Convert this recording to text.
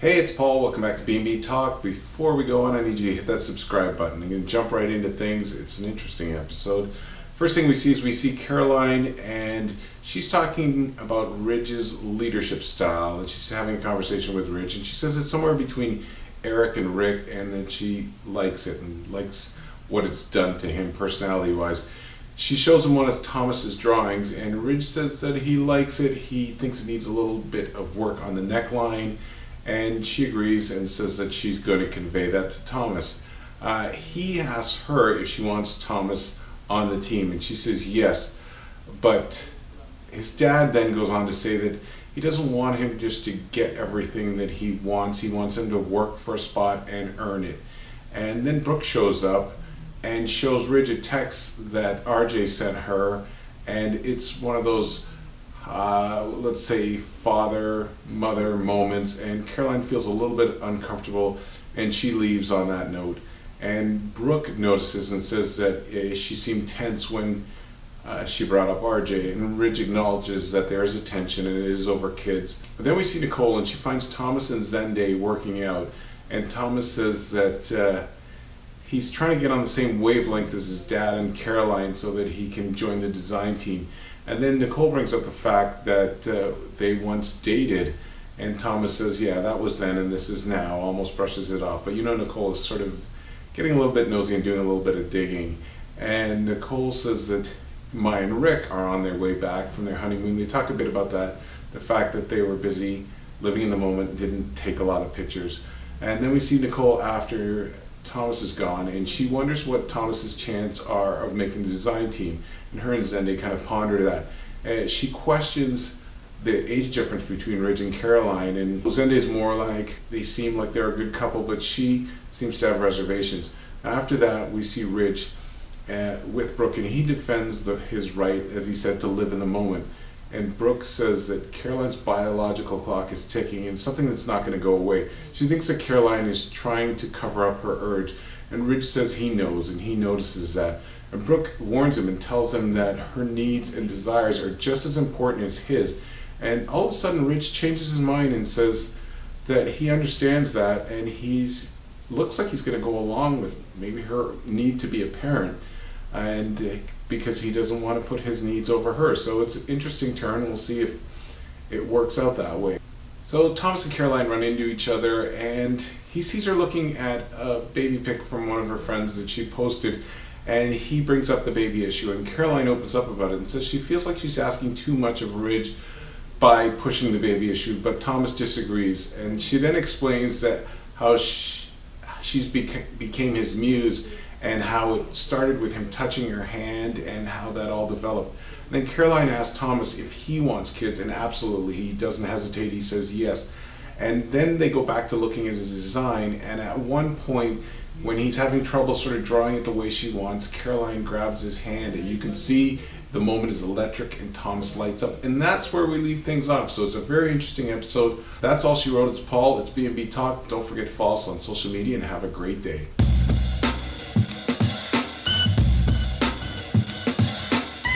Hey, it's Paul. Welcome back to B&B Talk. Before we go on, I need you to hit that subscribe button. I'm going to jump right into things. It's an interesting episode. First thing we see Caroline, and she's talking about Ridge's leadership style, and she's having a conversation with Ridge, and she says it's somewhere between Eric and Rick, and that she likes it and likes what it's done to him personality-wise. She shows him one of Thomas's drawings, and Ridge says that he likes it. He thinks it needs a little bit of work on the neckline, and she agrees and says that she's going to convey that to Thomas. He asks her if she wants Thomas on the team, and she says yes, but his dad then goes on to say that he doesn't want him just to get everything that he wants. He wants him to work for a spot and earn it. And then Brooke shows up and shows Ridge a text that RJ sent her, and it's one of those let's say father-mother moments, and Caroline feels a little bit uncomfortable and she leaves on that note. And Brooke notices and says that she seemed tense when she brought up RJ, and Ridge acknowledges that there is a tension and it is over kids. But then we see Nicole, and she finds Thomas and Zende working out, and Thomas says that he's trying to get on the same wavelength as his dad and Caroline so that he can join the design team. And then Nicole brings up the fact that they once dated, and Thomas says, yeah, that was then and this is now, almost brushes it off. But you know, Nicole is sort of getting a little bit nosy and doing a little bit of digging. And Nicole says that Maya and Rick are on their way back from their honeymoon. They talk a bit about that, the fact that they were busy living in the moment, didn't take a lot of pictures. And then we see Nicole after Thomas is gone, and she wonders what Thomas's chances are of making the design team. And her and Zende kind of ponder that. And she questions the age difference between Ridge and Caroline, and Zende is more like they seem like they're a good couple, but she seems to have reservations. After that, we see Ridge with Brooke, and he defends his right, as he said, to live in the moment. And Brooke says that Caroline's biological clock is ticking, and something that's not going to go away. She thinks that Caroline is trying to cover up her urge, and Ridge says he knows, and he notices that. And Brooke warns him and tells him that her needs and desires are just as important as his. And all of a sudden, Ridge changes his mind and says that he understands that, and looks like he's going to go along with maybe her need to be a parent, and because he doesn't want to put his needs over hers. So it's an interesting turn. We'll see if it works out that way. So Thomas and Caroline run into each other, and he sees her looking at a baby pic from one of her friends that she posted, and he brings up the baby issue, and Caroline opens up about it and says she feels like she's asking too much of Ridge by pushing the baby issue, but Thomas disagrees. And she then explains that how she's became his muse, and how it started with him touching her hand and how that all developed. And then Caroline asks Thomas if he wants kids, and absolutely, he doesn't hesitate, he says yes. And then they go back to looking at his design, and at one point, when he's having trouble sort of drawing it the way she wants, Caroline grabs his hand, and you can see the moment is electric, and Thomas lights up, and that's where we leave things off. So it's a very interesting episode. That's all she wrote. It's Paul. It's B&B Talk. Don't forget to follow us on social media, and have a great day.